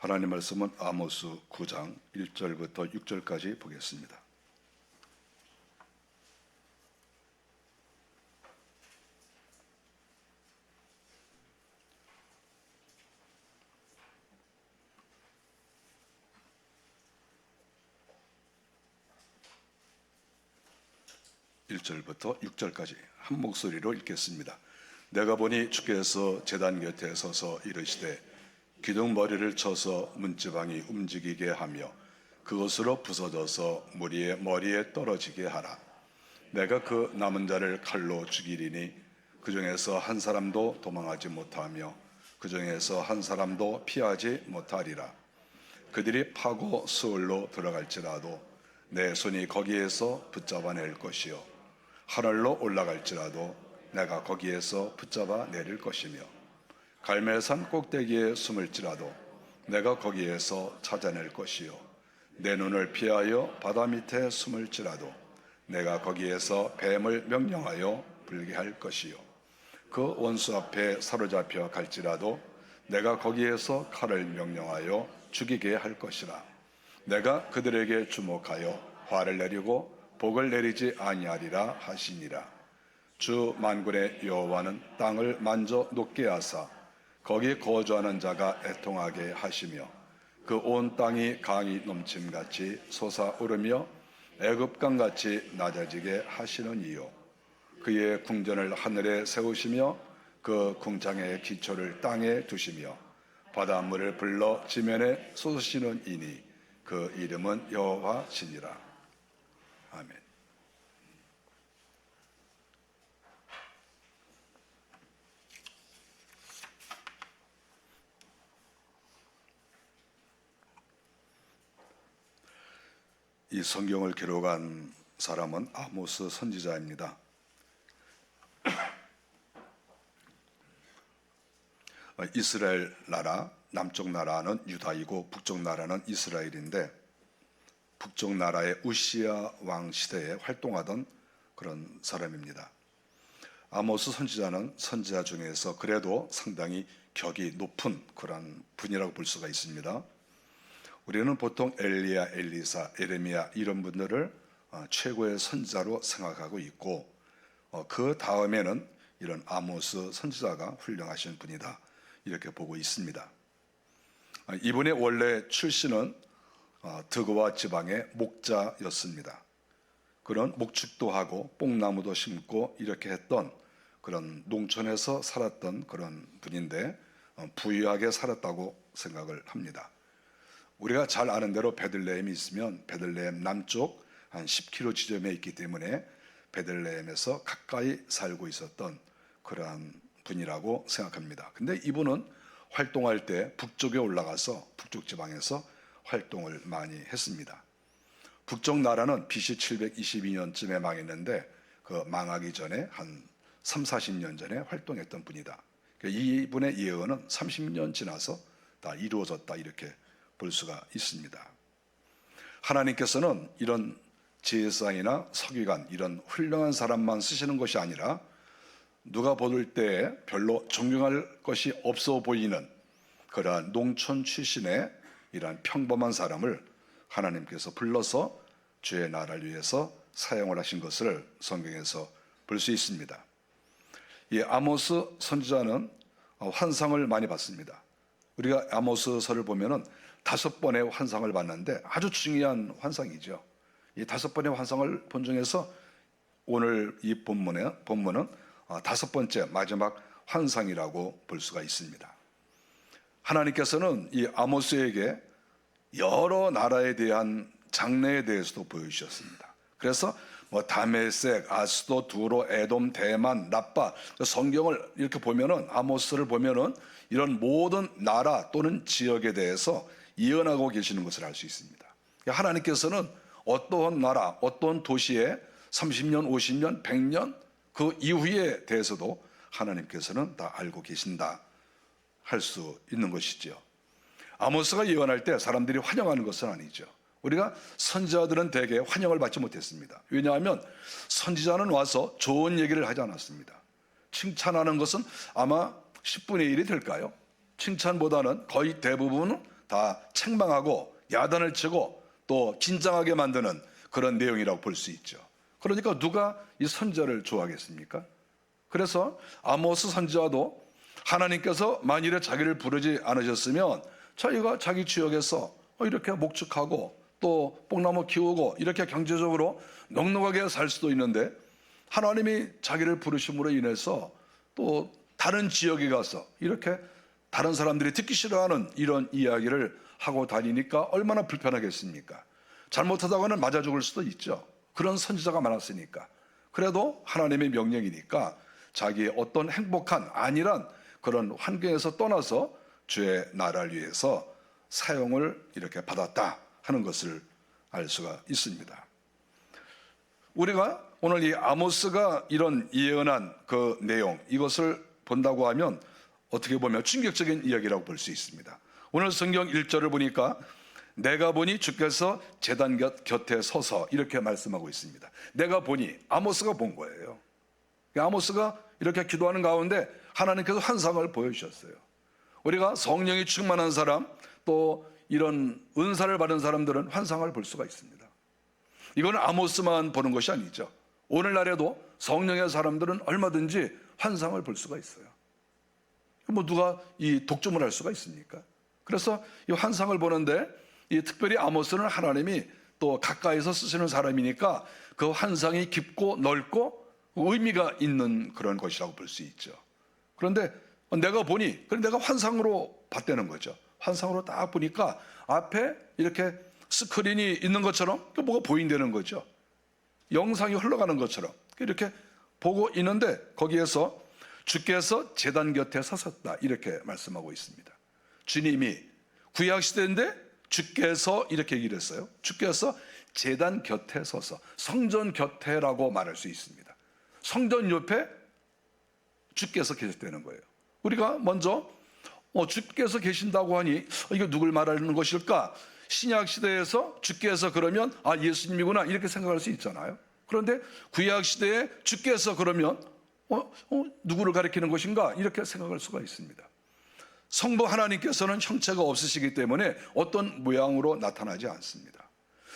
하나님 말씀은 아모스 9장 1절부터 6절까지 보겠습니다. (1절부터 6절까지) 한 목소리로 읽겠습니다. 내가 보니 주께서 제단 곁에 서서 이르시되 기둥머리를 쳐서 문지방이 움직이게 하며 그것으로 부서져서 무리의 머리에 떨어지게 하라. 내가 그 남은 자를 칼로 죽이리니 그 중에서 한 사람도 도망하지 못하며 그 중에서 한 사람도 피하지 못하리라. 그들이 파고 스올로 들어갈지라도 내 손이 거기에서 붙잡아낼 것이요 하늘로 올라갈지라도 내가 거기에서 붙잡아 내릴 것이며 갈멜산 꼭대기에 숨을지라도 내가 거기에서 찾아낼 것이요 내 눈을 피하여 바다 밑에 숨을지라도 내가 거기에서 뱀을 명령하여 불게 할 것이요 그 원수 앞에 사로잡혀 갈지라도 내가 거기에서 칼을 명령하여 죽이게 할 것이라. 내가 그들에게 주목하여 화를 내리고 복을 내리지 아니하리라 하시니라. 주 만군의 여호와는 땅을 만져 녹게 하사 거기 거주하는 자가 애통하게 하시며 그 온 땅이 강이 넘침같이 솟아오르며 애굽강같이 낮아지게 하시는 이요 그의 궁전을 하늘에 세우시며 그 궁창의 기초를 땅에 두시며 바닷물을 불러 지면에 쏟으시는 이니 그 이름은 여호와시니라. 아멘. 이 성경을 기록한 사람은 아모스 선지자입니다. 이스라엘 나라, 남쪽 나라는 유다이고 북쪽 나라는 이스라엘인데 북쪽 나라의 우시야 왕 시대에 활동하던 그런 사람입니다. 아모스 선지자는 선지자 중에서 그래도 상당히 격이 높은 그런 분이라고 볼 수가 있습니다. 우리는 보통 엘리야, 엘리사, 에레미야 이런 분들을 최고의 선지자로 생각하고 있고 그 다음에는 이런 아모스 선지자가 훌륭하신 분이다 이렇게 보고 있습니다. 이분의 원래 출신은 드고와 지방의 목자였습니다. 그런 목축도 하고 뽕나무도 심고 이렇게 했던 그런 농촌에서 살았던 그런 분인데 부유하게 살았다고 생각을 합니다. 우리가 잘 아는 대로 베들레헴이 있으면 베들레헴 남쪽 한 10km 지점에 있기 때문에 베들레헴에서 가까이 살고 있었던 그러한 분이라고 생각합니다. 근데 이분은 활동할 때 북쪽에 올라가서 북쪽 지방에서 활동을 많이 했습니다. 북쪽 나라는 BC 722년쯤에 망했는데 그 망하기 전에 한 3, 40년 전에 활동했던 분이다. 이분의 예언은 30년 지나서 다 이루어졌다 이렇게 볼 수가 있습니다. 하나님께서는 이런 제사장이나 서기관 이런 훌륭한 사람만 쓰시는 것이 아니라 누가 볼 때 별로 존경할 것이 없어 보이는 그러한 농촌 출신의 이러한 평범한 사람을 하나님께서 불러서 주의 나라를 위해서 사용을 하신 것을 성경에서 볼 수 있습니다. 이 아모스 선지자는 환상을 많이 봤습니다. 우리가 아모스서를 보면은 5번의 환상을 봤는데 아주 중요한 환상이죠. 이 5번의 환상을 본 중에서 오늘 이 본문은 5번째 마지막 환상이라고 볼 수가 있습니다. 하나님께서는 이 아모스에게 여러 나라에 대한 장래에 대해서도 보여주셨습니다. 그래서 다메섹, 아스도, 두로, 에돔, 대만, 라빠 성경을 이렇게 보면은 아모스를 보면은 이런 모든 나라 또는 지역에 대해서 예언하고 계시는 것을 알 수 있습니다. 하나님께서는 어떠한 나라, 어떠한 도시에 30년, 50년, 100년 그 이후에 대해서도 하나님께서는 다 알고 계신다 할 수 있는 것이죠. 아모스가 예언할 때 사람들이 환영하는 것은 아니죠. 우리가 선지자들은 대개 환영을 받지 못했습니다. 왜냐하면 선지자는 와서 좋은 얘기를 하지 않았습니다. 칭찬하는 것은 아마 10분의 1이 될까요? 칭찬보다는 거의 대부분은 다 책망하고 야단을 치고 또 긴장하게 만드는 그런 내용이라고 볼 수 있죠. 그러니까 누가 이 선지자를 좋아하겠습니까? 그래서 아모스 선지자도 하나님께서 만일에 자기를 부르지 않으셨으면 자기가 자기 지역에서 이렇게 목축하고 또 뽕나무 키우고 이렇게 경제적으로 넉넉하게 살 수도 있는데, 하나님이 자기를 부르심으로 인해서 또 다른 지역에 가서 이렇게 다른 사람들이 듣기 싫어하는 이런 이야기를 하고 다니니까 얼마나 불편하겠습니까? 잘못하다가는 맞아 죽을 수도 있죠. 그런 선지자가 많았으니까. 그래도 하나님의 명령이니까 자기의 어떤 행복한 안일한 그런 환경에서 떠나서 주의 나라를 위해서 사용을 이렇게 받았다 하는 것을 알 수가 있습니다. 우리가 오늘 이 아모스가 이런 예언한 그 내용, 이것을 본다고 하면 어떻게 보면 충격적인 이야기라고 볼 수 있습니다. 오늘 성경 1절을 보니까 내가 보니 주께서 제단 곁에 서서 이렇게 말씀하고 있습니다. 내가 보니, 아모스가 본 거예요. 아모스가 이렇게 기도하는 가운데 하나님께서 환상을 보여주셨어요. 우리가 성령이 충만한 사람, 또 이런 은사를 받은 사람들은 환상을 볼 수가 있습니다. 이건 아모스만 보는 것이 아니죠. 오늘날에도 성령의 사람들은 얼마든지 환상을 볼 수가 있어요. 뭐 누가 이 독점을 할 수가 있습니까? 그래서 이 환상을 보는데 이 특별히 아모스는 하나님이 또 가까이서 쓰시는 사람이니까 그 환상이 깊고 넓고 의미가 있는 그런 것이라고 볼 수 있죠. 그런데 내가 보니, 그런데 내가 환상으로 봤다는 거죠. 환상으로 딱 보니까 앞에 이렇게 스크린이 있는 것처럼 뭐가 보인다는 거죠. 영상이 흘러가는 것처럼 이렇게 보고 있는데 거기에서 주께서 제단 곁에 서셨다 이렇게 말씀하고 있습니다. 주님이 구약시대인데 주께서 이렇게 얘기를 했어요. 주께서 제단 곁에 서서, 성전 곁에라고 말할 수 있습니다. 성전 옆에 주께서 계셨다는 거예요. 우리가 먼저 주께서 계신다고 하니 이거 누굴 말하는 것일까? 신약시대에서 주께서 그러면 예수님이구나 이렇게 생각할 수 있잖아요. 그런데 구약시대에 주께서 그러면 누구를 가리키는 것인가 이렇게 생각할 수가 있습니다. 성부 하나님께서는 형체가 없으시기 때문에 어떤 모양으로 나타나지 않습니다.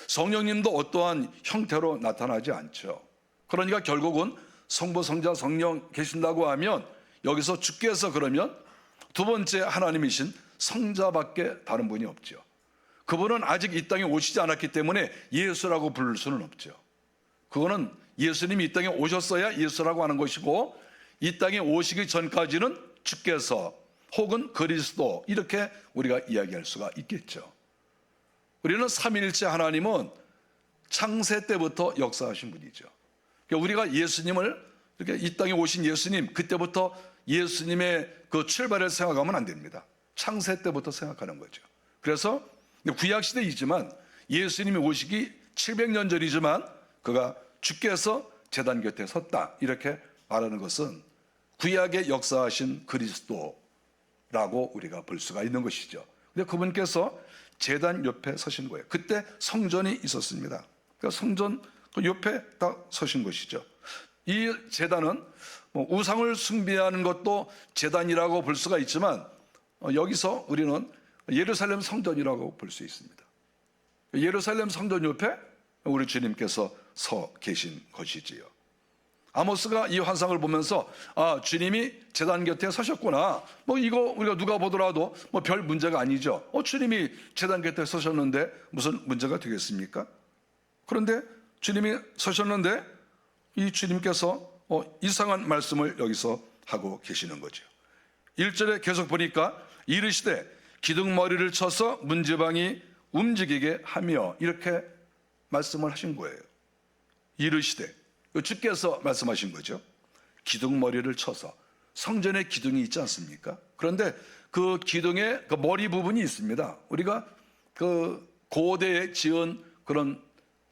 성령님도 어떠한 형태로 나타나지 않죠. 그러니까 결국은 성부, 성자, 성령 계신다고 하면 여기서 주께서 그러면 두 번째 하나님이신 성자밖에 다른 분이 없죠. 그분은 아직 이 땅에 오시지 않았기 때문에 예수라고 부를 수는 없죠. 그거는 예수님이 이 땅에 오셨어야 예수라고 하는 것이고, 이 땅에 오시기 전까지는 주께서 혹은 그리스도 이렇게 우리가 이야기할 수가 있겠죠. 우리는 삼위일체 하나님은 창세 때부터 역사하신 분이죠. 그러니까 우리가 예수님을 이렇게 이 땅에 오신 예수님, 그때부터 예수님의 그 출발을 생각하면 안 됩니다. 창세 때부터 생각하는 거죠. 그래서 구약시대이지만 예수님이 오시기 700년 전이지만 그가 주께서 제단 곁에 섰다 이렇게 말하는 것은 구약의 역사하신 그리스도라고 우리가 볼 수가 있는 것이죠. 근데 그분께서 제단 옆에 서신 거예요. 그때 성전이 있었습니다. 그러니까 성전 그 옆에 딱 서신 것이죠. 이 제단은 우상을 숭배하는 것도 제단이라고 볼 수가 있지만 여기서 우리는 예루살렘 성전이라고 볼 수 있습니다. 예루살렘 성전 옆에 우리 주님께서 서 계신 것이지요. 아모스가 이 환상을 보면서 주님이 제단 곁에 서셨구나. 이거 우리가 누가 보더라도 별 문제가 아니죠. 주님이 제단 곁에 서셨는데 무슨 문제가 되겠습니까? 그런데 주님이 서셨는데 이 주님께서 이상한 말씀을 여기서 하고 계시는 거죠. 1절에 계속 보니까 이르시되 기둥머리를 쳐서 문지방이 움직이게 하며 이렇게 말씀을 하신 거예요. 이르시되, 주께서 말씀하신 거죠. 기둥머리를 쳐서, 성전에 기둥이 있지 않습니까? 그런데 그 기둥에 그 머리 부분이 있습니다. 우리가 그 고대에 지은 그런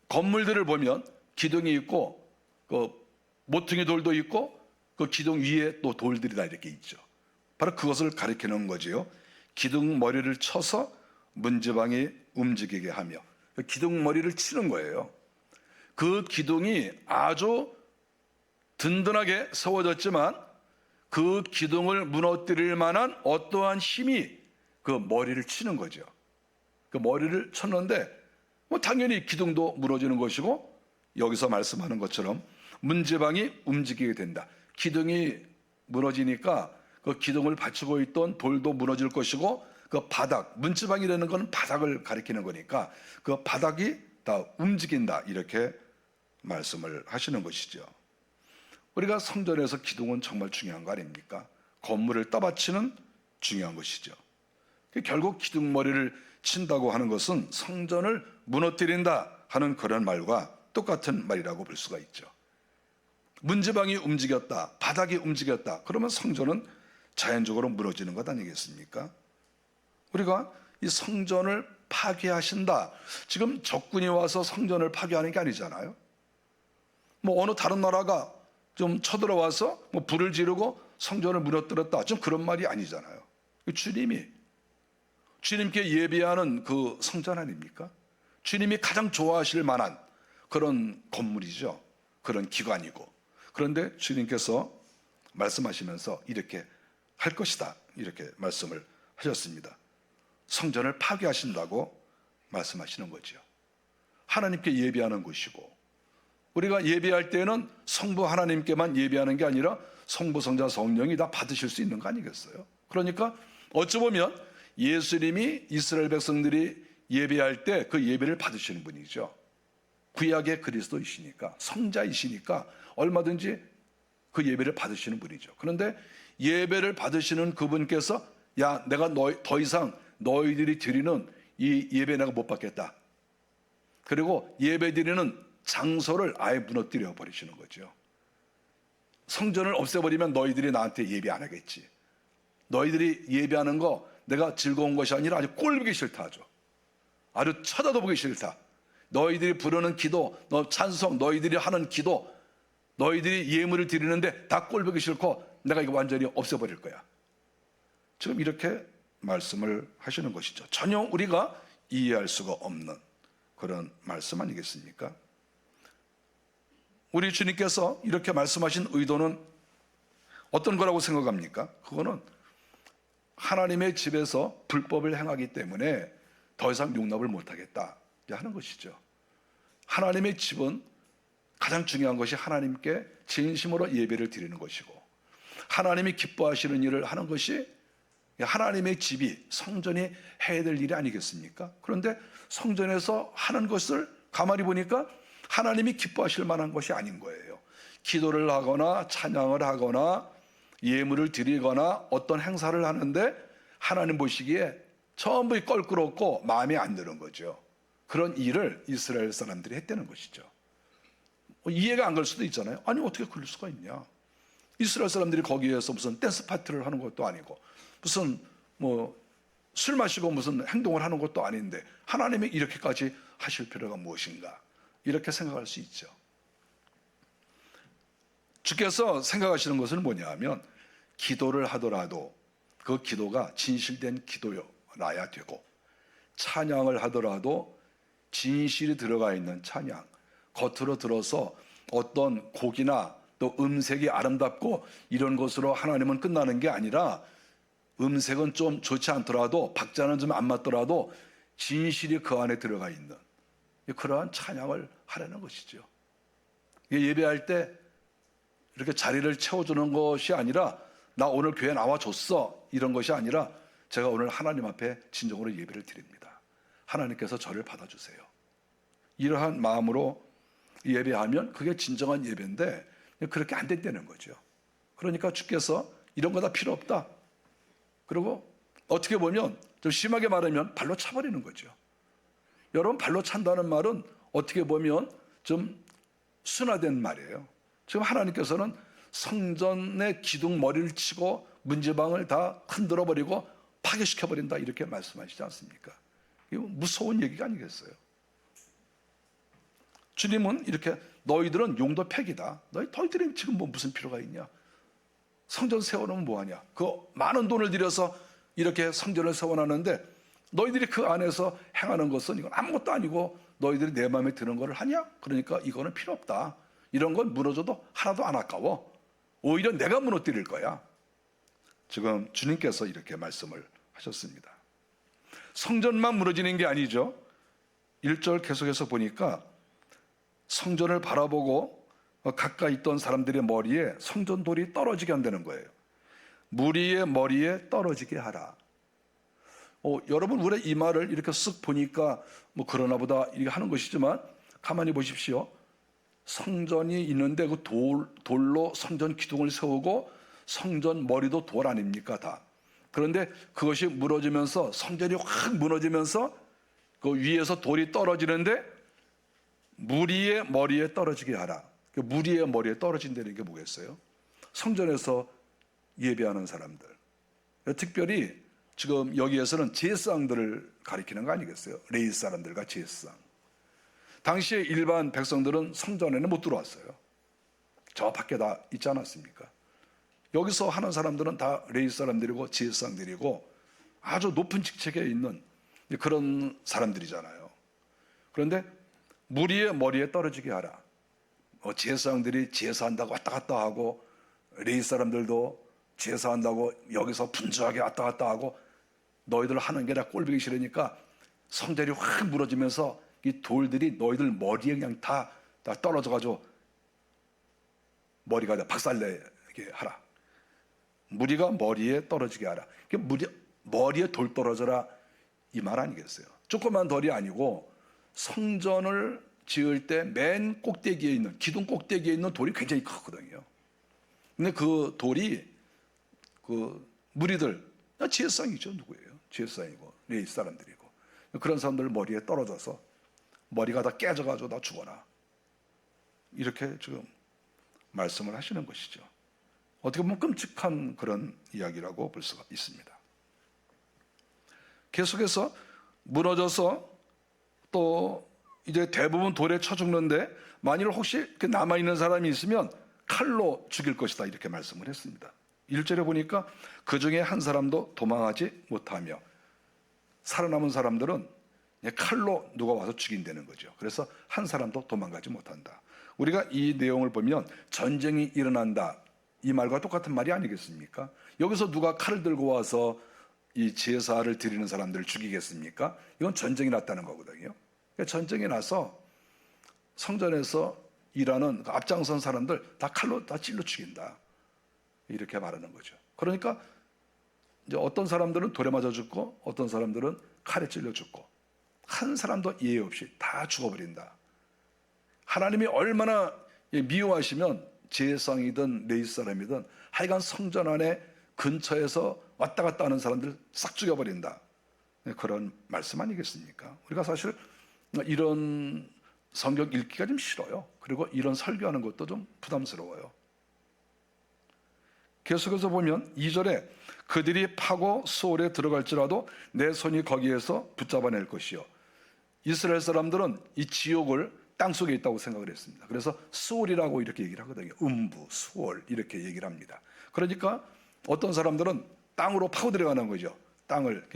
건물들을 보면 기둥이 있고 그 모퉁이 돌도 있고 그 기둥 위에 또 돌들이 다 이렇게 있죠. 바로 그것을 가리키는 거지요. 기둥 머리를 쳐서 문지방이 움직이게 하며, 기둥 머리를 치는 거예요. 그 기둥이 아주 든든하게 세워졌지만 그 기둥을 무너뜨릴 만한 어떠한 힘이 그 머리를 치는 거죠. 그 머리를 쳤는데 뭐 당연히 기둥도 무너지는 것이고, 여기서 말씀하는 것처럼 문지방이 움직이게 된다. 기둥이 무너지니까 그 기둥을 받치고 있던 돌도 무너질 것이고, 그 바닥, 문지방이라는 것은 바닥을 가리키는 거니까 그 바닥이 다 움직인다, 이렇게 말씀을 하시는 것이죠. 우리가 성전에서 기둥은 정말 중요한 거 아닙니까? 건물을 떠받치는 중요한 것이죠. 결국 기둥머리를 친다고 하는 것은 성전을 무너뜨린다 하는 그런 말과 똑같은 말이라고 볼 수가 있죠. 문지방이 움직였다, 바닥이 움직였다, 그러면 성전은 자연적으로 무너지는 것 아니겠습니까? 우리가 이 성전을 파괴하신다, 지금 적군이 와서 성전을 파괴하는 게 아니잖아요. 뭐 어느 다른 나라가 좀 쳐들어와서 뭐 불을 지르고 성전을 무너뜨렸다, 좀 그런 말이 아니잖아요. 주님께 예배하는 그 성전 아닙니까? 주님이 가장 좋아하실 만한 그런 건물이죠. 그런 기관이고. 그런데 주님께서 말씀하시면서 이렇게 할 것이다, 이렇게 말씀을 하셨습니다. 성전을 파괴하신다고 말씀하시는 거죠. 하나님께 예배하는 곳이고, 우리가 예배할 때는 성부 하나님께만 예배하는 게 아니라 성부, 성자, 성령이 다 받으실 수 있는 거 아니겠어요? 그러니까 어찌 보면 예수님이 이스라엘 백성들이 예배할 때 그 예배를 받으시는 분이죠. 구약의 그리스도이시니까, 성자이시니까 얼마든지 그 예배를 받으시는 분이죠. 그런데 예배를 받으시는 그분께서 야, 내가 더 이상 너희들이 드리는 이 예배 내가 못 받겠다, 그리고 예배 드리는 장소를 아예 무너뜨려 버리시는 거죠. 성전을 없애버리면 너희들이 나한테 예배 안 하겠지. 너희들이 예배하는 거 내가 즐거운 것이 아니라 아주 꼴보기 싫다 하죠. 아주 쳐다도 보기 싫다. 너희들이 부르는 기도, 찬송, 너희들이 하는 기도, 너희들이 예물을 드리는데 다 꼴보기 싫고 내가 이거 완전히 없애버릴 거야. 지금 이렇게 말씀을 하시는 것이죠. 전혀 우리가 이해할 수가 없는 그런 말씀 아니겠습니까? 우리 주님께서 이렇게 말씀하신 의도는 어떤 거라고 생각합니까? 그거는 하나님의 집에서 불법을 행하기 때문에 더 이상 용납을 못하겠다 하는 것이죠. 하나님의 집은 가장 중요한 것이 하나님께 진심으로 예배를 드리는 것이고, 하나님이 기뻐하시는 일을 하는 것이 하나님의 집이, 성전이 해야 될 일이 아니겠습니까? 그런데 성전에서 하는 것을 가만히 보니까 하나님이 기뻐하실 만한 것이 아닌 거예요. 기도를 하거나 찬양을 하거나 예물을 드리거나 어떤 행사를 하는데 하나님 보시기에 전부 껄끄럽고 마음에 안 드는 거죠. 그런 일을 이스라엘 사람들이 했다는 것이죠. 이해가 안 갈 수도 있잖아요. 아니 어떻게 그럴 수가 있냐. 이스라엘 사람들이 거기에서 무슨 댄스 파티를 하는 것도 아니고 무슨 뭐 술 마시고 무슨 행동을 하는 것도 아닌데 하나님이 이렇게까지 하실 필요가 무엇인가, 이렇게 생각할 수 있죠. 주께서 생각하시는 것은 뭐냐 하면, 기도를 하더라도 그 기도가 진실된 기도여야 되고, 찬양을 하더라도 진실이 들어가 있는 찬양, 겉으로 들어서 어떤 곡이나 또 음색이 아름답고 이런 것으로 하나님은 끝나는 게 아니라, 음색은 좀 좋지 않더라도, 박자는 좀 안 맞더라도 진실이 그 안에 들어가 있는 그러한 찬양을 하라는 것이죠. 예배할 때 이렇게 자리를 채워주는 것이 아니라 나 오늘 교회 나와줬어 이런 것이 아니라 제가 오늘 하나님 앞에 진정으로 예배를 드립니다. 하나님께서 저를 받아주세요. 이러한 마음으로 예배하면 그게 진정한 예배인데 그렇게 안 된다는 거죠. 그러니까 주께서 이런 거 다 필요 없다. 그리고 어떻게 보면 좀 심하게 말하면 발로 차버리는 거죠. 여러분, 발로 찬다는 말은 어떻게 보면 좀 순화된 말이에요. 지금 하나님께서는 성전의 기둥 머리를 치고 문지방을 다 흔들어 버리고 파괴시켜 버린다, 이렇게 말씀하시지 않습니까? 이거 무서운 얘기가 아니겠어요? 주님은 이렇게 너희들은 용도 폐기다. 너희들이 지금 뭐 무슨 필요가 있냐? 성전 세워놓으면 뭐하냐? 그 많은 돈을 들여서 이렇게 성전을 세워놨는데 너희들이 그 안에서 행하는 것은 이건 아무것도 아니고 너희들이 내 마음에 드는 거를 하냐? 그러니까 이거는 필요 없다. 이런 건 무너져도 하나도 안 아까워. 오히려 내가 무너뜨릴 거야. 지금 주님께서 이렇게 말씀을 하셨습니다. 성전만 무너지는 게 아니죠. 1절 계속해서 보니까 성전을 바라보고 가까이 있던 사람들의 머리에 성전 돌이 떨어지게 한다는 거예요. 무리의 머리에 떨어지게 하라. 여러분, 우리 이 말을 이렇게 쓱 보니까 뭐 그러나 보다 이렇게 하는 것이지만 가만히 보십시오. 성전이 있는데 그 돌로 성전 기둥을 세우고 성전 머리도 돌 아닙니까 다. 그런데 그것이 무너지면서 성전이 확 무너지면서 그 위에서 돌이 떨어지는데 무리의 머리에 떨어지게 하라. 그 무리의 머리에 떨어진다는 게 뭐겠어요? 성전에서 예배하는 사람들, 특별히 지금 여기에서는 제사장들을 가리키는 거 아니겠어요? 레위 사람들과 제사장. 당시에 일반 백성들은 성전에는 못 들어왔어요. 저 밖에 다 있지 않았습니까? 여기서 하는 사람들은 다 레위 사람들이고 제사장들이고 아주 높은 직책에 있는 그런 사람들이잖아요. 그런데 무리의 머리에 떨어지게 하라. 제사장들이 제사한다고 왔다 갔다 하고 레위 사람들도 제사한다고 여기서 분주하게 왔다 갔다 하고 너희들 하는 게 다 꼴보기 싫으니까 성전이 확 무너지면서 이 돌들이 너희들 머리에 그냥 다 떨어져가지고 머리가 박살내게 하라. 무리가 머리에 떨어지게 하라. 머리에 돌 떨어져라 이 말 아니겠어요? 조그만 돌이 아니고 성전을 지을 때 맨 꼭대기에 있는 기둥 꼭대기에 있는 돌이 굉장히 크거든요. 근데 그 돌이 그 무리들 제사장이죠. 누구예요? 제사장이고 레위 사람들이고 그런 사람들 머리에 떨어져서 머리가 다 깨져가지고 다 죽어라. 이렇게 지금 말씀을 하시는 것이죠. 어떻게 보면 끔찍한 그런 이야기라고 볼 수가 있습니다. 계속해서 무너져서 또 이제 대부분 돌에 쳐 죽는데 만일 혹시 남아있는 사람이 있으면 칼로 죽일 것이다 이렇게 말씀을 했습니다. 1절에 보니까 그 중에 한 사람도 도망하지 못하며 살아남은 사람들은 칼로 누가 와서 죽인다는 거죠. 그래서 한 사람도 도망가지 못한다. 우리가 이 내용을 보면 전쟁이 일어난다 이 말과 똑같은 말이 아니겠습니까? 여기서 누가 칼을 들고 와서 이 제사를 드리는 사람들을 죽이겠습니까? 이건 전쟁이 났다는 거거든요. 전쟁이 나서 성전에서 일하는 앞장선 사람들 다 칼로 다 찔러 죽인다 이렇게 말하는 거죠. 그러니까 이제 어떤 사람들은 돌에 맞아 죽고 어떤 사람들은 칼에 찔려 죽고 한 사람도 예외 없이 다 죽어버린다. 하나님이 얼마나 미워하시면 제사장이든 레위 사람이든 하여간 성전 안에 근처에서 왔다 갔다 하는 사람들 싹 죽여버린다. 그런 말씀 아니겠습니까? 우리가 사실 이런 성경 읽기가 좀 싫어요. 그리고 이런 설교하는 것도 좀 부담스러워요. 계속해서 보면 2절에 그들이 파고 수월에 들어갈지라도 내 손이 거기에서 붙잡아낼 것이요. 이스라엘 사람들은 이 지옥을 땅속에 있다고 생각을 했습니다. 그래서 수월이라고 이렇게 얘기를 하거든요. 음부, 수월 이렇게 얘기를 합니다. 그러니까 어떤 사람들은 땅으로 파고 들어가는 거죠. 땅을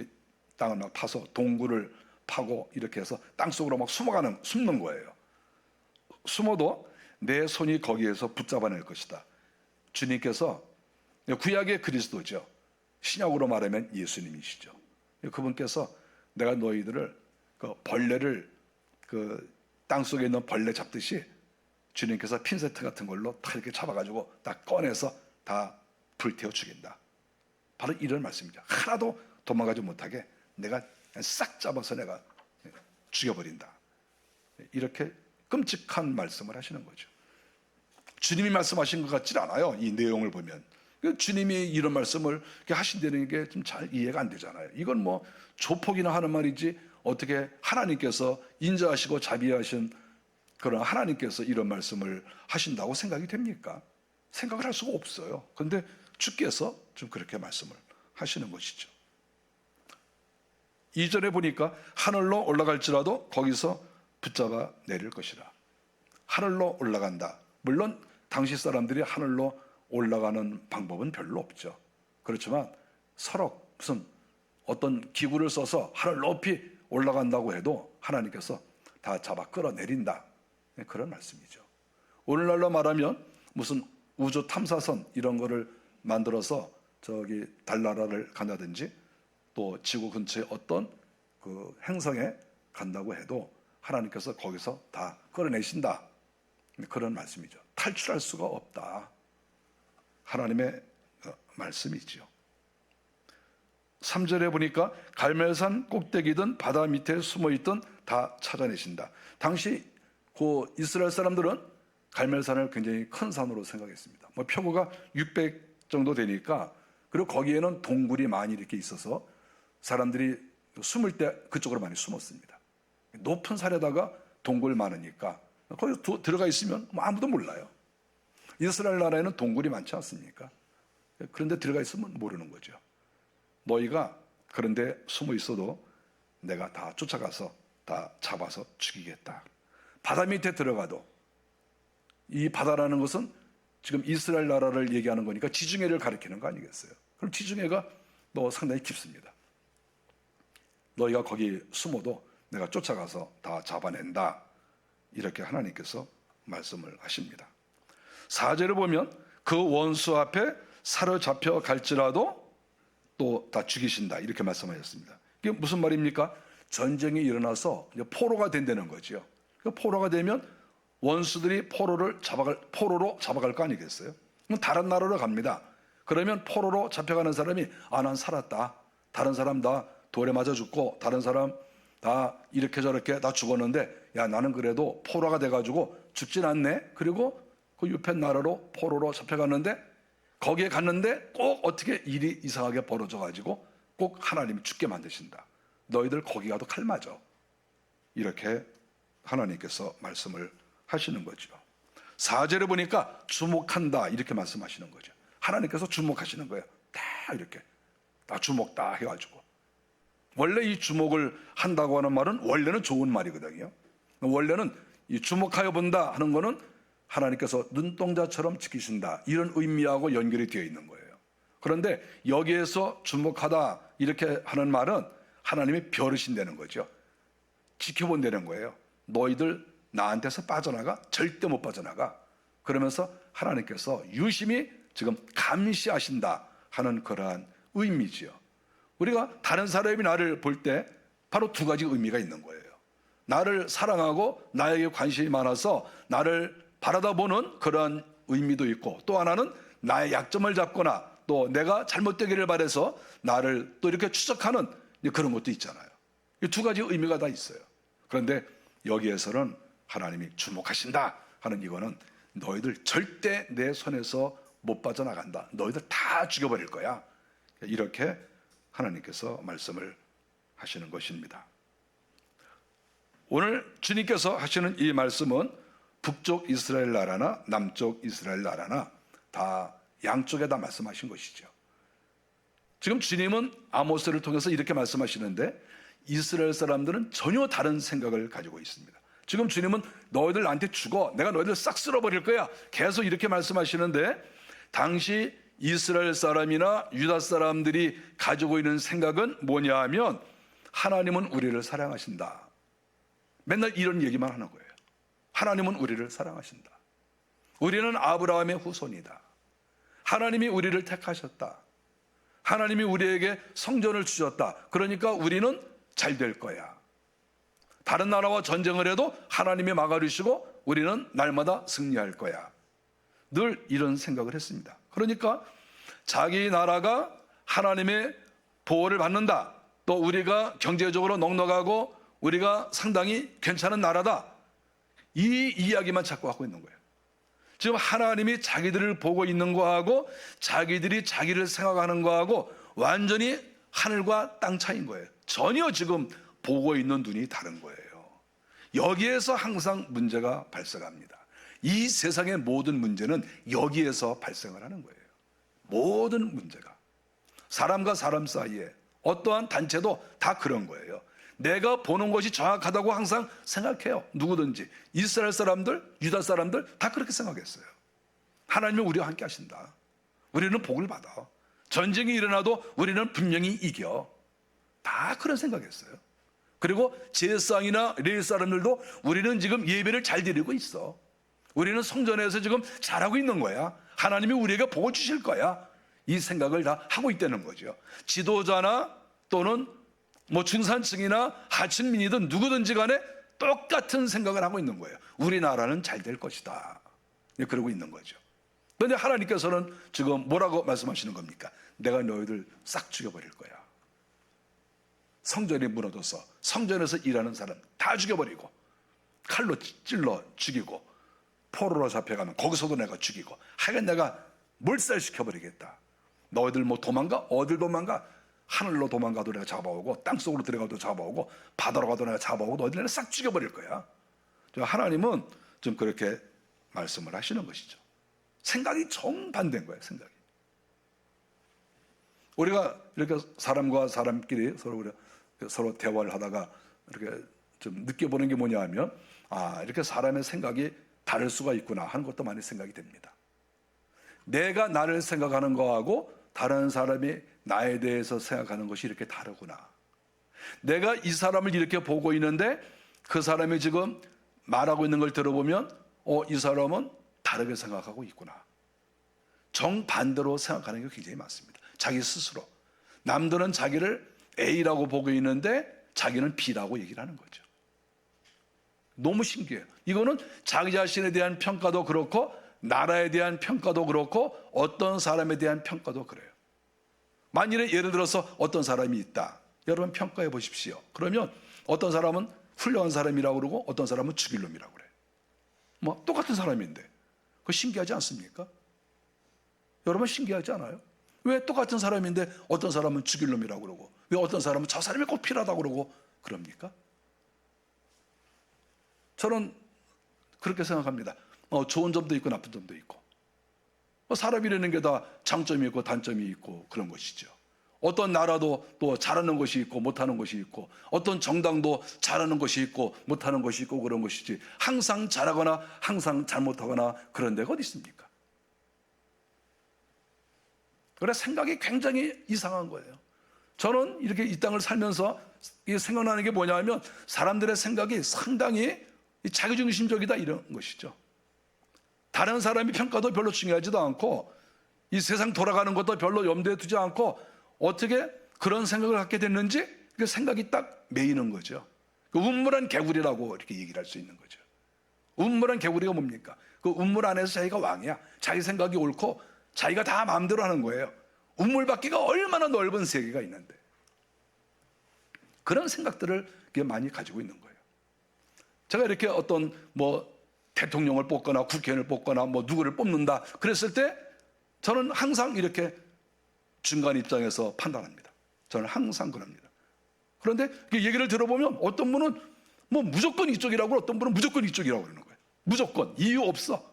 막 파서 동굴을 파고 이렇게 해서 땅속으로 막 숨는 거예요. 숨어도 내 손이 거기에서 붙잡아낼 것이다. 주님께서 구약의 그리스도죠. 신약으로 말하면 예수님이시죠. 그분께서 내가 너희들을 그 벌레를 땅속에 있는 벌레 잡듯이 주님께서 핀세트 같은 걸로 다 이렇게 잡아가지고 다 꺼내서 다 불태워 죽인다. 바로 이런 말씀이죠. 하나도 도망가지 못하게 내가 싹 잡아서 내가 죽여버린다. 이렇게 끔찍한 말씀을 하시는 거죠. 주님이 말씀하신 것 같지 않아요. 이 내용을 보면 주님이 이런 말씀을 하신다는 게 좀 잘 이해가 안 되잖아요. 이건 뭐 조폭이나 하는 말이지 어떻게 하나님께서 인자하시고 자비하신 그런 하나님께서 이런 말씀을 하신다고 생각이 됩니까? 생각을 할 수가 없어요. 그런데 주께서 좀 그렇게 말씀을 하시는 것이죠. 2절에 보니까 하늘로 올라갈지라도 거기서 붙잡아 내릴 것이라. 하늘로 올라간다. 물론 당시 사람들이 하늘로 올라가는 방법은 별로 없죠. 그렇지만 서로 무슨 어떤 기구를 써서 하늘 높이 올라간다고 해도 하나님께서 다 잡아 끌어내린다. 그런 말씀이죠. 오늘날로 말하면 무슨 우주 탐사선 이런 거를 만들어서 저기 달나라를 간다든지 또 지구 근처에 어떤 그 행성에 간다고 해도 하나님께서 거기서 다 끌어내신다. 그런 말씀이죠. 탈출할 수가 없다. 하나님의 말씀이죠. 3절에 보니까 갈멜산 꼭대기든 바다 밑에 숨어있든 다 찾아내신다. 당시 그 이스라엘 사람들은 갈멜산을 굉장히 큰 산으로 생각했습니다. 뭐 표고가 600 정도 되니까, 그리고 거기에는 동굴이 많이 이렇게 있어서 사람들이 숨을 때 그쪽으로 많이 숨었습니다. 높은 산에다가 동굴 많으니까 거기 들어가 있으면 뭐 아무도 몰라요. 이스라엘 나라에는 동굴이 많지 않습니까? 그런데 들어가 있으면 모르는 거죠. 너희가 그런데 숨어 있어도 내가 다 쫓아가서 다 잡아서 죽이겠다. 바다 밑에 들어가도, 이 바다라는 것은 지금 이스라엘 나라를 얘기하는 거니까 지중해를 가리키는 거 아니겠어요? 그럼 지중해가 상당히 깊습니다. 너희가 거기 숨어도 내가 쫓아가서 다 잡아낸다. 이렇게 하나님께서 말씀을 하십니다. 4절을 보면 그 원수 앞에 사로잡혀 갈지라도 또 다 죽이신다. 이렇게 말씀하셨습니다. 이게 무슨 말입니까? 전쟁이 일어나서 이제 포로가 된다는 거죠. 포로가 되면 원수들이 포로로 잡아갈 거 아니겠어요? 그럼 다른 나라로 갑니다. 그러면 포로로 잡혀가는 사람이 난 살았다. 다른 사람 다 돌에 맞아 죽고 다른 사람 다 이렇게 저렇게 다 죽었는데 나는 그래도 포로가 돼가지고 죽진 않네. 그리고 그 유펜 나라로 포로로 잡혀갔는데 거기에 갔는데 꼭 어떻게 일이 이상하게 벌어져가지고 꼭 하나님이 죽게 만드신다. 너희들 거기 가도 칼 맞아. 이렇게 하나님께서 말씀을 하시는 거죠. 4절에 보니까 주목한다. 이렇게 말씀하시는 거죠. 하나님께서 주목하시는 거예요. 다 이렇게 다 주목 다 해가지고. 원래 이 주목을 한다고 하는 말은 원래는 좋은 말이거든요. 원래는 이 주목하여 본다 하는 거는 하나님께서 눈동자처럼 지키신다, 이런 의미하고 연결이 되어 있는 거예요. 그런데 여기에서 주목하다 이렇게 하는 말은 하나님이 벼르신다는 거죠. 지켜본다는 거예요. 너희들 나한테서 빠져나가? 절대 못 빠져나가. 그러면서 하나님께서 유심히 지금 감시하신다 하는 그러한 의미지요. 우리가 다른 사람이 나를 볼 때 바로 두 가지 의미가 있는 거예요. 나를 사랑하고 나에게 관심이 많아서 나를 바라다보는 그런 의미도 있고, 또 하나는 나의 약점을 잡거나 또 내가 잘못되기를 바라서 나를 또 이렇게 추적하는 그런 것도 있잖아요. 이 두 가지 의미가 다 있어요. 그런데 여기에서는 하나님이 주목하신다 하는 이거는 너희들 절대 내 손에서 못 빠져나간다. 너희들 다 죽여버릴 거야. 이렇게 하나님께서 말씀을 하시는 것입니다. 오늘 주님께서 하시는 이 말씀은 북쪽 이스라엘 나라나 남쪽 이스라엘 나라나 다 양쪽에 다 말씀하신 것이죠. 지금 주님은 아모스를 통해서 이렇게 말씀하시는데 이스라엘 사람들은 전혀 다른 생각을 가지고 있습니다. 지금 주님은 너희들 나한테 죽어, 내가 너희들 싹 쓸어버릴 거야, 계속 이렇게 말씀하시는데, 당시 이스라엘 사람이나 유다 사람들이 가지고 있는 생각은 뭐냐 하면 하나님은 우리를 사랑하신다. 맨날 이런 얘기만 하는 거예요. 하나님은 우리를 사랑하신다. 우리는 아브라함의 후손이다. 하나님이 우리를 택하셨다. 하나님이 우리에게 성전을 주셨다. 그러니까 우리는 잘 될 거야. 다른 나라와 전쟁을 해도 하나님이 막아주시고 우리는 날마다 승리할 거야. 늘 이런 생각을 했습니다. 그러니까 자기 나라가 하나님의 보호를 받는다, 또 우리가 경제적으로 넉넉하고 우리가 상당히 괜찮은 나라다, 이 이야기만 자꾸 하고 있는 거예요. 지금 하나님이 자기들을 보고 있는 거하고 자기들이 자기를 생각하는 거하고 완전히 하늘과 땅 차이인 거예요. 전혀 지금 보고 있는 눈이 다른 거예요. 여기에서 항상 문제가 발생합니다. 이 세상의 모든 문제는 여기에서 발생을 하는 거예요. 모든 문제가 사람과 사람 사이에, 어떠한 단체도 다 그런 거예요. 내가 보는 것이 정확하다고 항상 생각해요. 누구든지. 이스라엘 사람들, 유다 사람들 다 그렇게 생각했어요. 하나님은 우리와 함께 하신다. 우리는 복을 받아. 전쟁이 일어나도 우리는 분명히 이겨. 다 그런 생각했어요. 그리고 제사장이나 레위 사람들도 우리는 지금 예배를 잘 드리고 있어. 우리는 성전에서 지금 잘하고 있는 거야. 하나님이 우리에게 복을 주실 거야. 이 생각을 다 하고 있다는 거죠. 지도자나 또는 뭐 중산층이나 하층민이든 누구든지 간에 똑같은 생각을 하고 있는 거예요. 우리나라는 잘 될 것이다. 그러고 있는 거죠. 그런데 하나님께서는 지금 뭐라고 말씀하시는 겁니까? 내가 너희들 싹 죽여버릴 거야. 성전이 무너져서 성전에서 일하는 사람 다 죽여버리고, 칼로 찔러 죽이고, 포로로 잡혀가면 거기서도 내가 죽이고, 하여간 내가 몰살시켜버리겠다. 너희들 뭐 도망가? 어딜 도망가? 하늘로 도망가도 내가 잡아오고, 땅속으로 들어가도 잡아오고, 바다로 가도 내가 잡아오고, 너희들 내가 싹 죽여버릴 거야. 하나님은 좀 그렇게 말씀을 하시는 것이죠. 생각이 정반대인 거예요. 생각이. 우리가 이렇게 사람과 사람끼리 서로 대화를 하다가 이렇게 좀 느껴보는 게 뭐냐 하면, 이렇게 사람의 생각이 다를 수가 있구나 하는 것도 많이 생각이 됩니다. 내가 나를 생각하는 거하고 다른 사람이 나에 대해서 생각하는 것이 이렇게 다르구나. 내가 이 사람을 이렇게 보고 있는데 그 사람이 지금 말하고 있는 걸 들어보면 이 사람은 다르게 생각하고 있구나. 정반대로 생각하는 게 굉장히 많습니다. 자기 스스로. 남들은 자기를 A라고 보고 있는데 자기는 B라고 얘기를 하는 거죠. 너무 신기해요. 이거는 자기 자신에 대한 평가도 그렇고, 나라에 대한 평가도 그렇고, 어떤 사람에 대한 평가도 그래요. 만일에 예를 들어서 어떤 사람이 있다. 여러분 평가해 보십시오. 그러면 어떤 사람은 훌륭한 사람이라고 그러고 어떤 사람은 죽일 놈이라고 그래요. 뭐 똑같은 사람인데. 그거 신기하지 않습니까? 여러분 신기하지 않아요? 왜 똑같은 사람인데 어떤 사람은 죽일 놈이라고 그러고, 왜 어떤 사람은 저 사람이 꼭 필요하다고 그러고 그럽니까? 저는 그렇게 생각합니다. 좋은 점도 있고 나쁜 점도 있고, 사람이라는 게 다 장점이 있고 단점이 있고 그런 것이죠. 어떤 나라도 또 잘하는 것이 있고 못하는 것이 있고, 어떤 정당도 잘하는 것이 있고 못하는 것이 있고 그런 것이지, 항상 잘하거나 항상 잘못하거나 그런 데가 어디 있습니까? 그래 생각이 굉장히 이상한 거예요. 저는 이렇게 이 땅을 살면서 생각나는 게 뭐냐 하면, 사람들의 생각이 상당히 자기중심적이다 이런 것이죠. 다른 사람이 평가도 별로 중요하지도 않고, 이 세상 돌아가는 것도 별로 염두에 두지 않고, 어떻게 그런 생각을 갖게 됐는지 그 생각이 딱 매이는 거죠. 그 운물한 개구리라고 이렇게 얘기를 할 수 있는 거죠. 운물한 개구리가 뭡니까? 그 운물 안에서 자기가 왕이야. 자기 생각이 옳고 자기가 다 마음대로 하는 거예요. 운물 밖에가 얼마나 넓은 세계가 있는데, 그런 생각들을 많이 가지고 있는 거예요. 제가 이렇게 어떤 대통령을 뽑거나 국회의원을 뽑거나 누구를 뽑는다 그랬을 때 저는 항상 이렇게 중간 입장에서 판단합니다. 저는 항상 그럽니다. 그런데 얘기를 들어보면 어떤 분은 무조건 이쪽이라고, 어떤 분은 무조건 이쪽이라고 그러는 거예요. 무조건 이유 없어.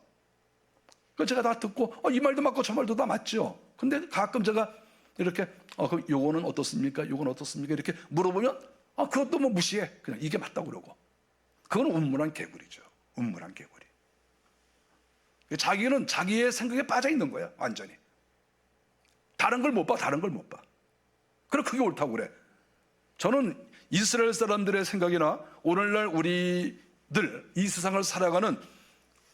그래서 제가 다 듣고 이 말도 맞고 저 말도 다 맞죠. 근데 가끔 제가 이렇게 그럼 요거는 어떻습니까? 요건 어떻습니까? 이렇게 물어보면 그것도 무시해. 그냥 이게 맞다고 그러고. 그건 운물한 개구리죠. 운물한 개구리. 자기는 자기의 생각에 빠져 있는 거야. 완전히. 다른 걸 못 봐. 다른 걸 못 봐. 그래 그게 옳다고 그래. 저는 이스라엘 사람들의 생각이나 오늘날 우리들, 이 세상을 살아가는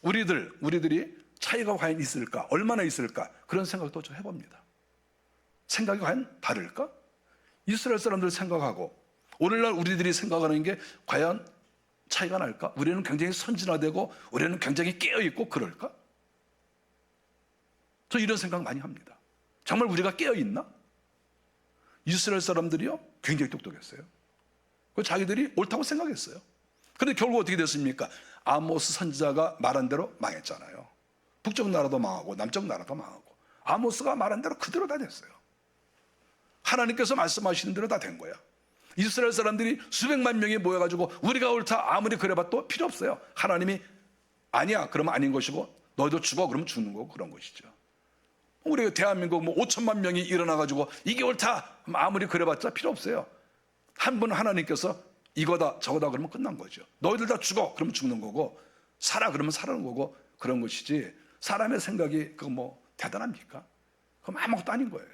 우리들이 차이가 과연 있을까? 얼마나 있을까? 그런 생각도 좀 해봅니다. 생각이 과연 다를까? 이스라엘 사람들 생각하고 오늘날 우리들이 생각하는 게 과연 차이가 날까? 우리는 굉장히 선진화되고 우리는 굉장히 깨어있고 그럴까? 저 이런 생각 많이 합니다. 정말 우리가 깨어있나? 이스라엘 사람들이요 굉장히 똑똑했어요. 자기들이 옳다고 생각했어요. 그런데 결국 어떻게 됐습니까? 아모스 선지자가 말한 대로 망했잖아요. 북쪽 나라도 망하고 남쪽 나라도 망하고, 아모스가 말한 대로 그대로 다 됐어요. 하나님께서 말씀하시는 대로 다 된 거야. 이스라엘 사람들이 수백만 명이 모여가지고 우리가 옳다 아무리 그래봐도 필요 없어요. 하나님이 아니야 그러면 아닌 것이고, 너희도 죽어 그러면 죽는 거고 그런 것이죠. 우리가 대한민국 5천만 명이 일어나가지고 이게 옳다 아무리 그래봤자 필요 없어요. 한 분 하나님께서 이거다 저거다 그러면 끝난 거죠. 너희들 다 죽어 그러면 죽는 거고, 살아 그러면 사는 거고 그런 것이지, 사람의 생각이 그거 대단합니까? 그건 아무것도 아닌 거예요.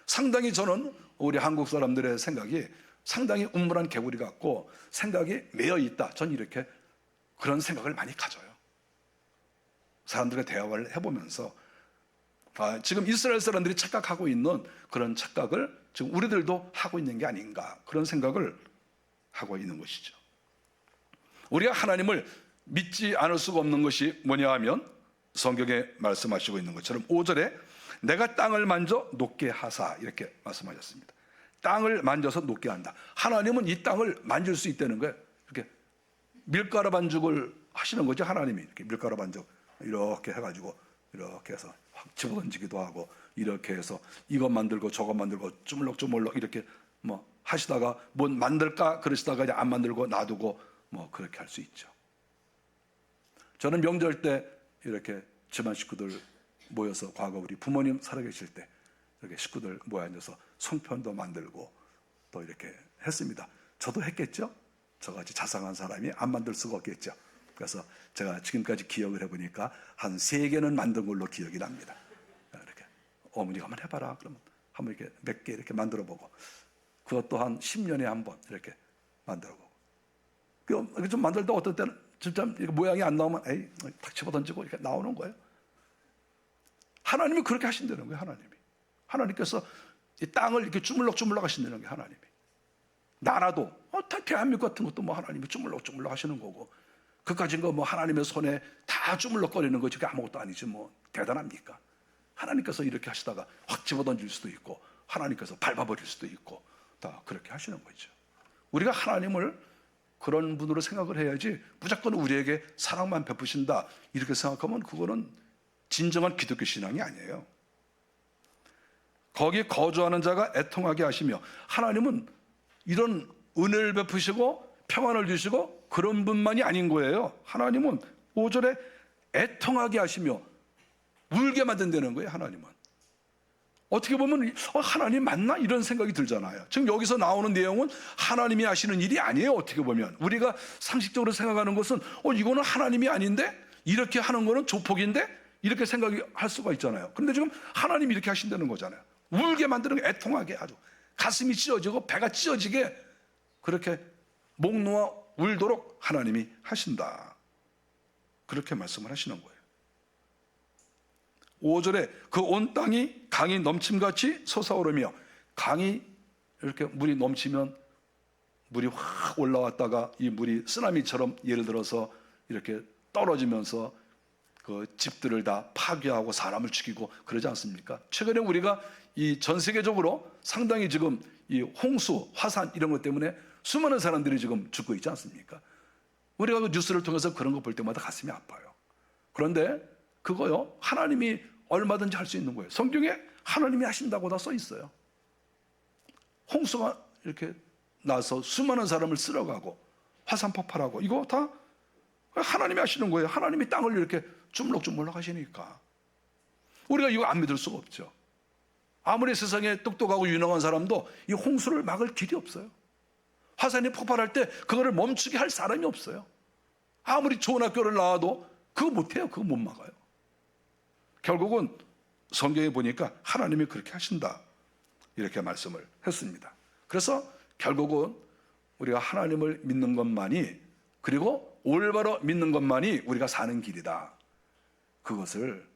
상당히 저는 우리 한국 사람들의 생각이 상당히 운물한 개구리 같고 생각이 매여 있다. 전 이렇게 그런 생각을 많이 가져요. 사람들과 대화를 해보면서 지금 이스라엘 사람들이 착각하고 있는 그런 착각을 지금 우리들도 하고 있는 게 아닌가, 그런 생각을 하고 있는 것이죠. 우리가 하나님을 믿지 않을 수가 없는 것이 뭐냐 하면 성경에 말씀하시고 있는 것처럼 5절에 내가 땅을 만져 높게 하사 이렇게 말씀하셨습니다. 땅을 만져서 높게 한다. 하나님은 이 땅을 만질 수 있다는 거예요. 이렇게 밀가루 반죽을 하시는 거죠. 하나님이 이렇게 밀가루 반죽 이렇게 해가지고 이렇게 해서 확 집어던지기도 하고, 이렇게 해서 이것 만들고 저것 만들고 주물럭주물럭 이렇게 뭐 하시다가 뭐 만들까 그러시다가 이제 안 만들고 놔두고 뭐 그렇게 할 수 있죠. 저는 명절 때 이렇게 집안 식구들 모여서, 과거 우리 부모님 살아계실 때 이렇게 식구들 모여 앉아서 송편도 만들고 또 이렇게 했습니다. 저도 했겠죠? 저같이 자상한 사람이 안 만들 수가 없겠죠. 그래서 제가 지금까지 기억을 해보니까 한 3개는 만든 걸로 기억이 납니다. 이렇게 어머니가 한번 해봐라 그러면 한번 이렇게 몇 개 이렇게 만들어 보고, 그것도 한 10년에 한 번 이렇게 만들어 보고, 좀 만들다 어떤 때는 진짜 모양이 안 나오면 에이 탁 집어던지고 이렇게 나오는 거예요. 하나님이 그렇게 하신다는 거예요. 하나님께서 이 땅을 이렇게 주물럭주물럭 하신다는 게 하나님이. 나라도 대한민국 같은 것도 뭐 하나님이 주물럭주물럭 하시는 거고, 그까진 거 뭐 하나님의 손에 다 주물럭거리는 거지 그게 아무것도 아니지 뭐 대단합니까? 하나님께서 이렇게 하시다가 확 집어던질 수도 있고, 하나님께서 밟아버릴 수도 있고, 다 그렇게 하시는 거죠. 우리가 하나님을 그런 분으로 생각을 해야지, 무조건 우리에게 사랑만 베푸신다 이렇게 생각하면 그거는 진정한 기독교 신앙이 아니에요. 거기 거주하는 자가 애통하게 하시며, 하나님은 이런 은혜를 베푸시고 평안을 주시고 그런 분만이 아닌 거예요. 하나님은 5절에 애통하게 하시며 울게 만든다는 거예요. 하나님은 어떻게 보면 하나님 맞나? 이런 생각이 들잖아요. 지금 여기서 나오는 내용은 하나님이 하시는 일이 아니에요. 어떻게 보면 우리가 상식적으로 생각하는 것은 이거는 하나님이 아닌데, 이렇게 하는 거는 조폭인데, 이렇게 생각할 수가 있잖아요. 그런데 지금 하나님이 이렇게 하신다는 거잖아요. 울게 만드는 게, 애통하게, 아주 가슴이 찢어지고 배가 찢어지게 그렇게 목 놓아 울도록 하나님이 하신다, 그렇게 말씀을 하시는 거예요. 5절에 그 온 땅이 강이 넘침같이 솟아오르며, 강이 이렇게 물이 넘치면 물이 확 올라왔다가 이 물이 쓰나미처럼 예를 들어서 이렇게 떨어지면서 그 집들을 다 파괴하고 사람을 죽이고 그러지 않습니까? 최근에 우리가 이 전 세계적으로 상당히 지금 이 홍수, 화산 이런 것 때문에 수많은 사람들이 지금 죽고 있지 않습니까? 우리가 그 뉴스를 통해서 그런 거 볼 때마다 가슴이 아파요. 그런데 그거요, 하나님이 얼마든지 할 수 있는 거예요. 성경에 하나님이 하신다고 다 써 있어요. 홍수가 이렇게 나서 수많은 사람을 쓸어가고 화산 폭발하고, 이거 다 하나님이 하시는 거예요. 하나님이 땅을 이렇게 주물럭주물럭 하시니까 우리가 이거 안 믿을 수가 없죠. 아무리 세상에 똑똑하고 유능한 사람도 이 홍수를 막을 길이 없어요. 화산이 폭발할 때 그거를 멈추게 할 사람이 없어요. 아무리 좋은 학교를 나와도 그거 못해요. 그거 못 막아요. 결국은 성경에 보니까 하나님이 그렇게 하신다, 이렇게 말씀을 했습니다. 그래서 결국은 우리가 하나님을 믿는 것만이, 그리고 올바로 믿는 것만이 우리가 사는 길이다, 그것을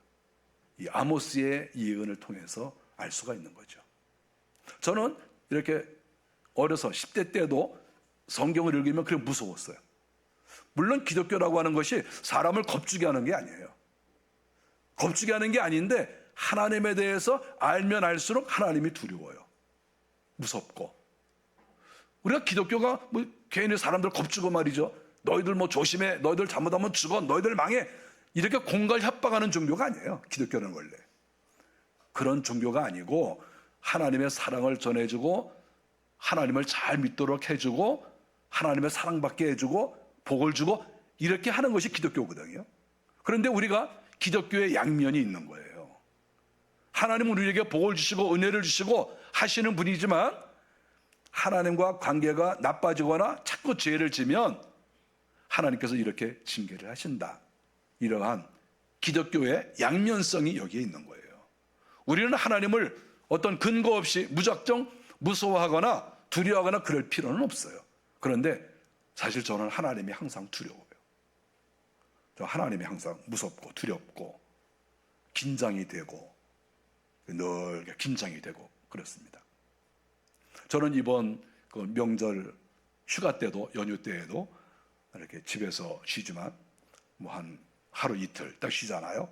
이 아모스의 예언을 통해서 알 수가 있는 거죠. 저는 이렇게 어려서 10대 때도 성경을 읽으면 그게 무서웠어요. 물론 기독교라고 하는 것이 사람을 겁주게 하는 게 아니에요. 겁주게 하는 게 아닌데, 하나님에 대해서 알면 알수록 하나님이 두려워요. 무섭고. 우리가 기독교가 뭐 괜히 사람들 겁주고 말이죠, 너희들 뭐 조심해, 너희들 잘못하면 죽어, 너희들 망해, 이렇게 공갈 협박하는 종교가 아니에요. 기독교는 원래 그런 종교가 아니고, 하나님의 사랑을 전해주고 하나님을 잘 믿도록 해주고 하나님의 사랑받게 해주고 복을 주고 이렇게 하는 것이 기독교거든요. 그런데 우리가 기독교의 양면이 있는 거예요. 하나님은 우리에게 복을 주시고 은혜를 주시고 하시는 분이지만, 하나님과 관계가 나빠지거나 자꾸 죄를 지면 하나님께서 이렇게 징계를 하신다, 이러한 기독교의 양면성이 여기에 있는 거예요. 우리는 하나님을 어떤 근거 없이 무작정 무서워하거나 두려워하거나 그럴 필요는 없어요. 그런데 사실 저는 하나님이 항상 두려워요. 저 하나님이 항상 무섭고 두렵고 긴장이 되고 늘 긴장이 되고 그렇습니다. 저는 이번 그 명절 휴가 때도 연휴 때에도 이렇게 집에서 쉬지만 뭐 한 하루 이틀 딱 쉬잖아요.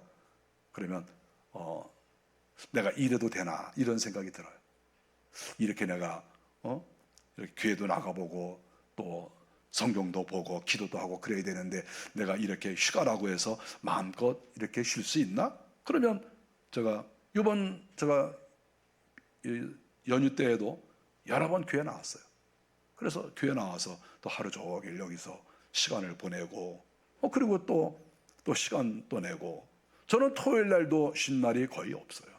그러면 내가 이래도 되나 이런 생각이 들어요. 이렇게 내가 이렇게 교회도 나가보고 또 성경도 보고 기도도 하고 그래야 되는데 내가 이렇게 휴가라고 해서 마음껏 이렇게 쉴 수 있나? 그러면 제가 연휴 때에도 여러 번 교회 나왔어요. 그래서 교회 나와서 또 하루 종일 여기서 시간을 보내고 그리고 또 시간 또 내고 저는 토요일 날도 쉰 날이 거의 없어요.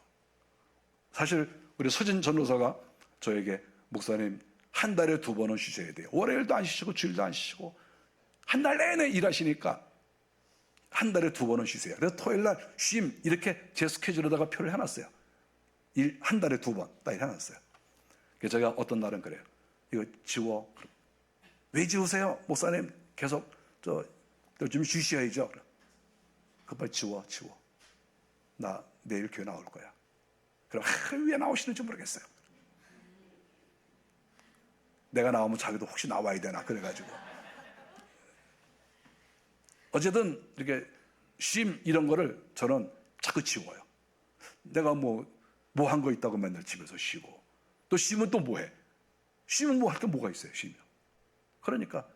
사실 우리 서진 전도사가 저에게 목사님 한 달에 2번은 쉬셔야 돼요. 월요일도 안 쉬시고 주일도 안 쉬시고 한 달 내내 일하시니까 한 달에 2번은 쉬세요. 그래서 토요일 날 쉼 이렇게 제 스케줄에다가 표를 해놨어요. 한 달에 2번 딱 해놨어요. 그래서 제가 어떤 날은 그래요. 이거 지워. 왜 지우세요? 목사님 계속 좀 쉬셔야죠. 빨리 지워. 나 내일 교회 나올 거야. 그럼 왜 나오시는지 모르겠어요. 내가 나오면 자기도 혹시 나와야 되나 그래가지고 어쨌든 이렇게 쉼 이런 거를 저는 자꾸 지워요. 내가 뭐 한 거 있다고 맨날 집에서 쉬고 또 쉬면 또 뭐해? 쉬면 뭐 할 게 뭐가 있어요? 쉬면 그러니까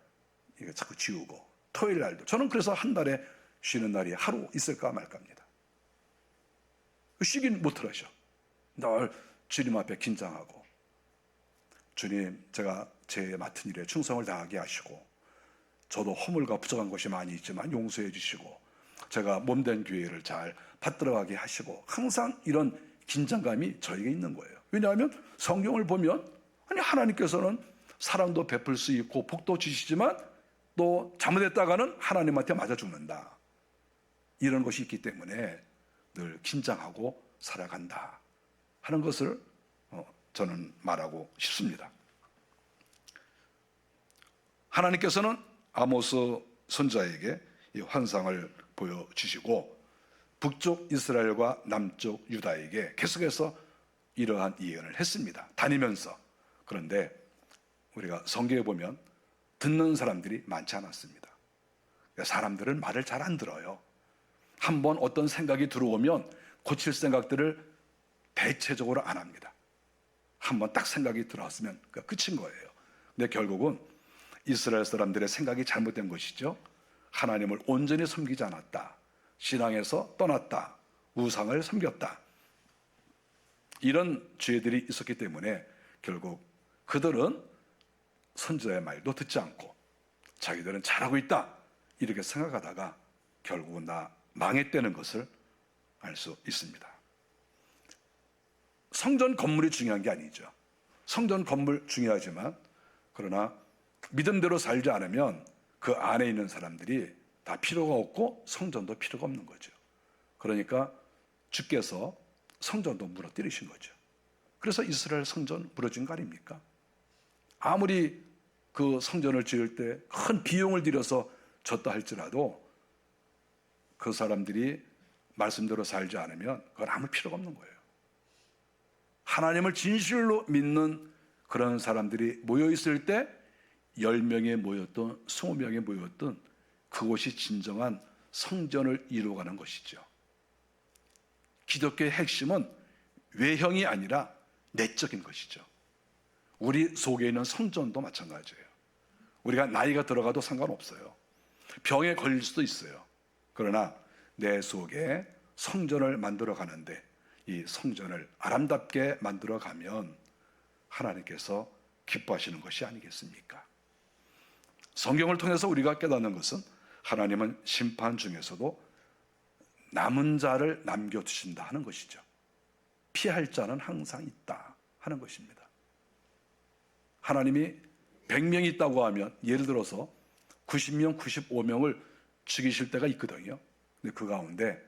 이게 자꾸 지우고 토요일 날도 저는 그래서 한 달에 쉬는 날이 하루 있을까 말까입니다. 쉬긴 못하셔. 늘 주님 앞에 긴장하고 주님 제가 제 맡은 일에 충성을 다하게 하시고 저도 허물과 부족한 것이 많이 있지만 용서해 주시고 제가 몸된 교회를 잘 받들어가게 하시고 항상 이런 긴장감이 저에게 있는 거예요. 왜냐하면 성경을 보면 하나님께서는 사랑도 베풀 수 있고 복도 주시지만 또 잘못했다가는 하나님한테 맞아 죽는다. 이런 것이 있기 때문에 늘 긴장하고 살아간다 하는 것을 저는 말하고 싶습니다. 하나님께서는 아모스 선지자에게 이 환상을 보여주시고 북쪽 이스라엘과 남쪽 유다에게 계속해서 이러한 예언을 했습니다. 다니면서. 그런데 우리가 성경에 보면 듣는 사람들이 많지 않았습니다. 사람들은 말을 잘 안 들어요. 한번 어떤 생각이 들어오면 고칠 생각들을 대체적으로 안 합니다. 한번 딱 생각이 들어왔으면 끝인 거예요. 근데 결국은 이스라엘 사람들의 생각이 잘못된 것이죠. 하나님을 온전히 섬기지 않았다. 신앙에서 떠났다. 우상을 섬겼다. 이런 죄들이 있었기 때문에 결국 그들은 선지자의 말도 듣지 않고 자기들은 잘하고 있다 이렇게 생각하다가 결국은 다 망했다는 것을 알 수 있습니다. 성전 건물이 중요한 게 아니죠. 성전 건물 중요하지만 그러나 믿음대로 살지 않으면 그 안에 있는 사람들이 다 필요가 없고 성전도 필요가 없는 거죠. 그러니까 주께서 성전도 무너뜨리신 거죠. 그래서 이스라엘 성전 무너진 거 아닙니까? 아무리 그 성전을 지을 때 큰 비용을 들여서 졌다 할지라도 그 사람들이 말씀대로 살지 않으면 그건 아무 필요가 없는 거예요. 하나님을 진실로 믿는 그런 사람들이 모여있을 때 10명에 모였던 20명에 모였던 그곳이 진정한 성전을 이루어가는 것이죠. 기독교의 핵심은 외형이 아니라 내적인 것이죠. 우리 속에 있는 성전도 마찬가지예요. 우리가 나이가 들어가도 상관없어요. 병에 걸릴 수도 있어요. 그러나 내 속에 성전을 만들어 가는데 이 성전을 아름답게 만들어 가면 하나님께서 기뻐하시는 것이 아니겠습니까? 성경을 통해서 우리가 깨닫는 것은 하나님은 심판 중에서도 남은 자를 남겨두신다 하는 것이죠. 피할 자는 항상 있다 하는 것입니다. 하나님이 100명이 있다고 하면 예를 들어서 90명, 95명을 죽이실 때가 있거든요. 근데 그 가운데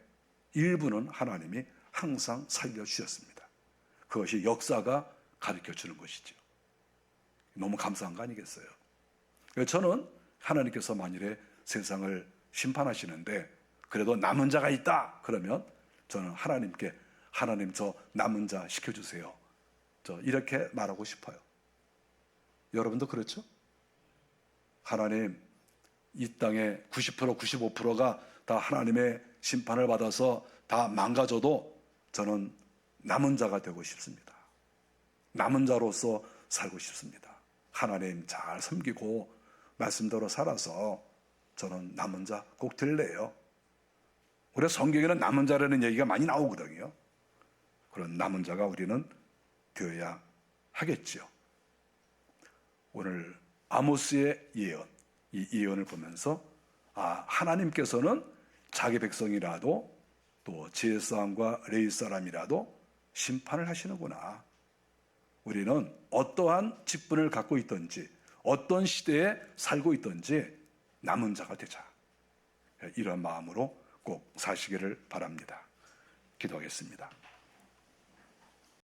일부는 하나님이 항상 살려주셨습니다. 그것이 역사가 가르쳐주는 것이죠. 너무 감사한 거 아니겠어요? 저는 하나님께서 만일에 세상을 심판하시는데 그래도 남은 자가 있다 그러면 저는 하나님께 하나님 저 남은 자 시켜주세요. 저 이렇게 말하고 싶어요. 여러분도 그렇죠? 하나님, 이 땅의 90%, 95%가 다 하나님의 심판을 받아서 다 망가져도 저는 남은 자가 되고 싶습니다. 남은 자로서 살고 싶습니다. 하나님 잘 섬기고 말씀대로 살아서 저는 남은 자 꼭 될래요. 우리 성경에는 남은 자라는 얘기가 많이 나오거든요. 그런 남은 자가 우리는 되어야 하겠죠. 오늘 아모스의 예언, 이 예언을 보면서 하나님께서는 자기 백성이라도 또 제 사람과 레위 사람이라도 심판을 하시는구나. 우리는 어떠한 직분을 갖고 있든지 어떤 시대에 살고 있든지 남은 자가 되자. 이런 마음으로 꼭 사시기를 바랍니다. 기도하겠습니다.